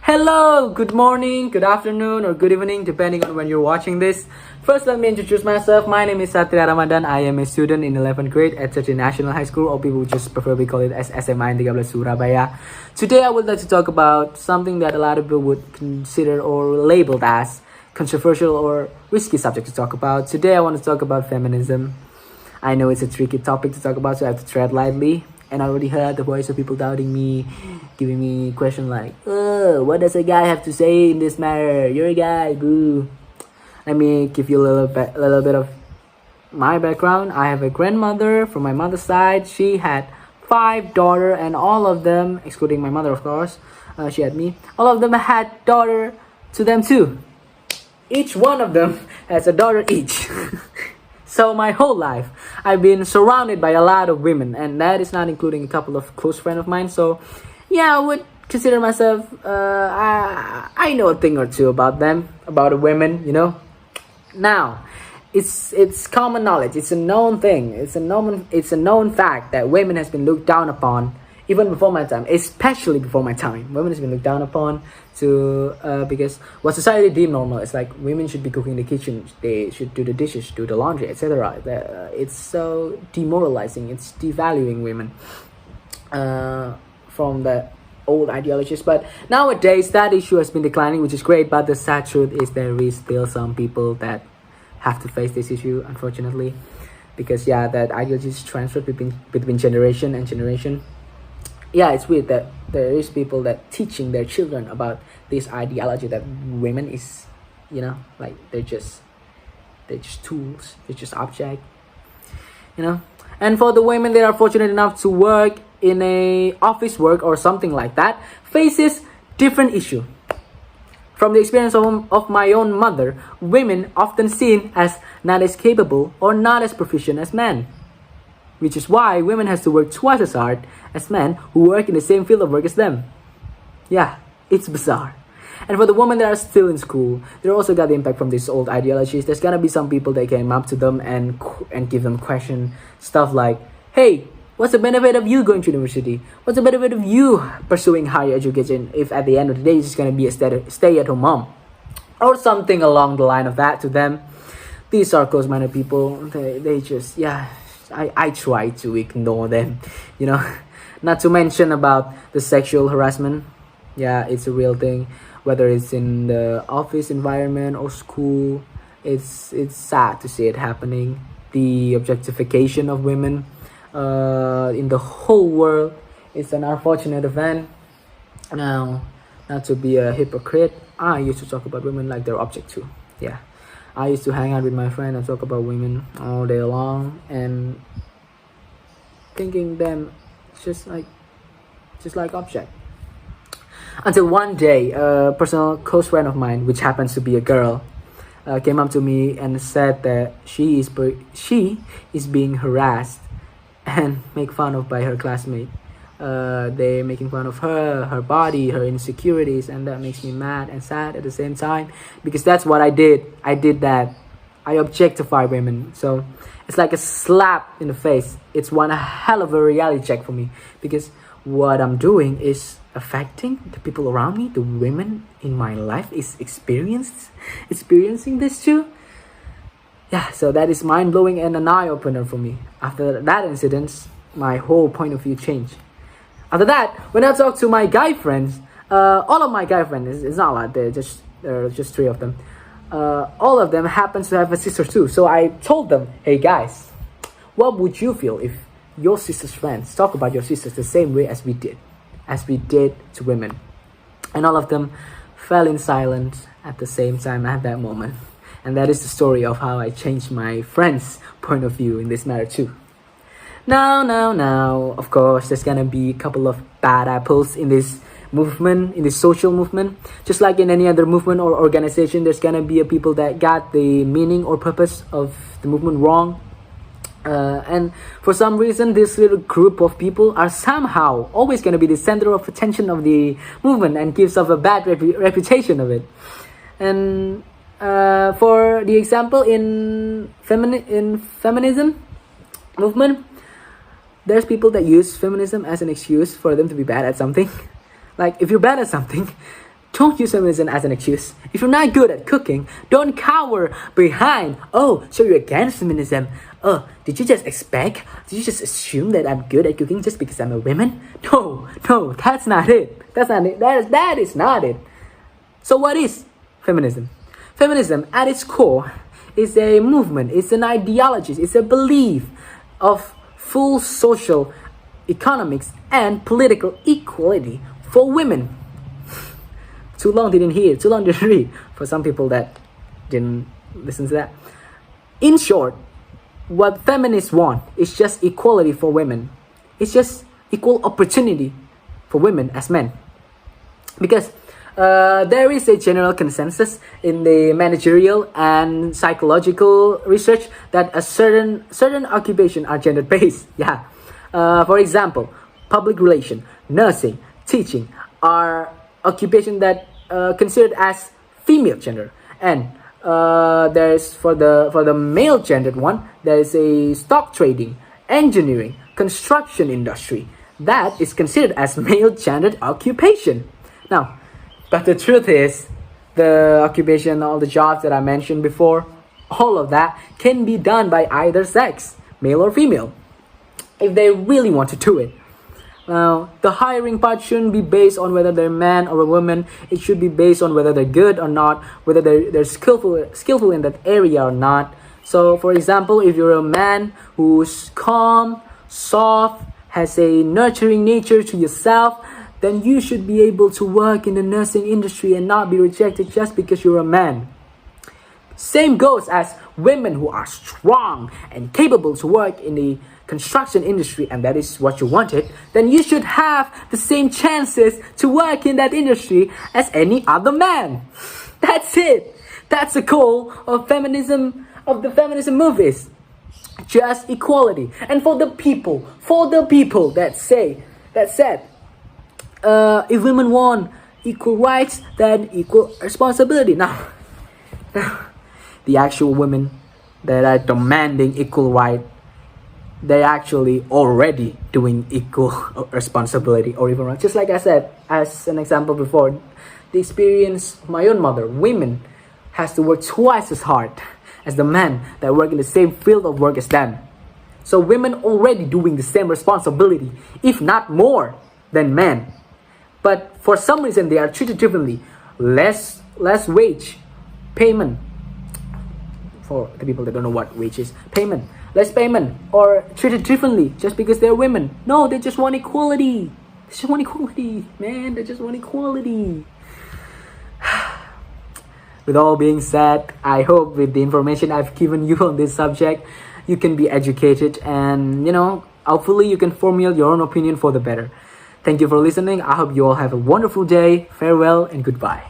Hello, good morning, good afternoon, or good evening, depending on when you're watching this. First, let me introduce myself. My name is Satria Ramadhan. I am a student in 11th grade at Satria National High School, or people just preferably call it as SMAN 13 Surabaya. Today, I would like to talk about something that a lot of people would consider or labeled as controversial or risky subject to talk about. Today, I want to talk about feminism. I know it's a tricky topic to talk about, so I have to tread lightly. And I already heard the voice of people doubting me, giving me question like, "Oh, what does a guy have to say in this matter? You're a guy, boo." Let me give you a little bit of my background. I have a grandmother from my mother's side. She had 5 daughters, and all of them, excluding my mother, of course, she had me. All of them had daughter to them too. Each one of them has a daughter each. So my whole life, I've been surrounded by a lot of women, and that is not including a couple of close friends of mine. So, yeah, I would consider myself, I know a thing or two about them, about the women, you know. Now, it's common knowledge. It's a known thing. It's a known fact that women has been looked down upon even before my time, especially before my time. Women has been looked down upon because what society deemed normal is like women should be cooking in the kitchen, they should do the dishes, do the laundry, etc. It's so demoralizing. It's devaluing women from the old ideologies. But nowadays that issue has been declining, which is great. But the sad truth is there is still some people that have to face this issue, unfortunately, because that ideology is transferred between generation and generation. Yeah, it's weird that there is people that teaching their children about this ideology that women is, like they're just tools, they're just object, And for the women that are fortunate enough to work in a office work or something like that, faces different issue. From the experience of my own mother, women often seen as not as capable or not as proficient as men, which is why women has to work twice as hard as men who work in the same field of work as them. Yeah, it's bizarre. And for the women that are still in school, they also got the impact from these old ideologies. There's gonna be some people that came up to them and give them question stuff like, "Hey, what's the benefit of you going to university? What's the benefit of you pursuing higher education if at the end of the day you're just gonna be a stay-at-home mom?" Or something along the line of that to them. These are close-minded people. They just I try to ignore them, Not to mention about the sexual harassment. Yeah, it's a real thing. Whether it's in the office environment or school, it's sad to see it happening. The objectification of women in the whole world is an unfortunate event. Now, not to be a hypocrite, I used to talk about women like they're object too. Yeah. I used to hang out with my friend and talk about women all day long and thinking them just like object. Until one day, a personal close friend of mine, which happens to be a girl, came up to me and said that she is being harassed and made fun of by her classmate. They're making fun of her body, her insecurities, and that makes me mad and sad at the same time, because that's what I did. I did that. I objectify women. So it's like a slap in the face. It's one hell of a reality check for me, because what I'm doing is affecting the people around me. The women in my life is experiencing this too. Yeah, so that is mind-blowing and an eye-opener for me. After that incident, my whole point of view changed. After that, when I talk to my guy friends, all of my guy friends, it's not like there are just 3 of them. All of them happen to have a sister too. So I told them, "Hey guys, what would you feel if your sister's friends talk about your sisters the same way as we did to women?" And all of them fell in silence at the same time at that moment. And that is the story of how I changed my friends' point of view in this matter too. Now, of course, there's gonna be a couple of bad apples in this movement, in this social movement. Just like in any other movement or organization, there's gonna be a people that got the meaning or purpose of the movement wrong. And for some reason, this little group of people are somehow always gonna be the center of attention of the movement and gives off a bad reputation of it. And for the example, in feminism movement, there's people that use feminism as an excuse for them to be bad at something. Like, if you're bad at something, Don't use feminism as an excuse. If you're not good at cooking, don't cower behind, oh, so you're against feminism. Oh, did you just assume that I'm good at cooking just because I'm a woman? No, that's not it. That is not it. So what is feminism? Feminism at its core is a movement, it's an ideology, it's a belief of full social, economics, and political equality for women. Too long didn't read for some people that didn't listen to that. In short, what feminists want is just equality for women. It's just equal opportunity for women as men. Because there is a general consensus in the managerial and psychological research that a certain occupations are gender-based. Yeah. For example, public relation, nursing, teaching are occupation that considered as female gender, and there's for the male gendered one, there is a stock trading, engineering, construction industry that is considered as male gendered occupation. Now, but the truth is, the occupation, all the jobs that I mentioned before, all of that can be done by either sex, male or female, if they really want to do it. Now, the hiring part shouldn't be based on whether they're a man or a woman. It should be based on whether they're good or not, whether they're skillful in that area or not. So, for example, if you're a man who's calm, soft, has a nurturing nature to yourself, then you should be able to work in the nursing industry and not be rejected just because you're a man. Same goes as women who are strong and capable to work in the construction industry, and that is what you wanted, then you should have the same chances to work in that industry as any other man. That's it. That's the goal of feminism, of the feminism movies. Just equality. And for the people that said, if women want equal rights, then equal responsibility. Now, the actual women that are demanding equal right, they're actually already doing equal responsibility or even right. Just like I said, as an example before, the experience of my own mother, women has to work twice as hard as the men that work in the same field of work as them. So women already doing the same responsibility, if not more than men. But for some reason, they are treated differently. Less wage, payment. For the people that don't know what wage is, payment. Less payment, or treated differently just because they're women. No, they just want equality. They just want equality, man. They just want equality. With all being said, I hope with the information I've given you on this subject, you can be educated and, hopefully you can formulate your own opinion for the better. Thank you for listening. I hope you all have a wonderful day. Farewell and goodbye.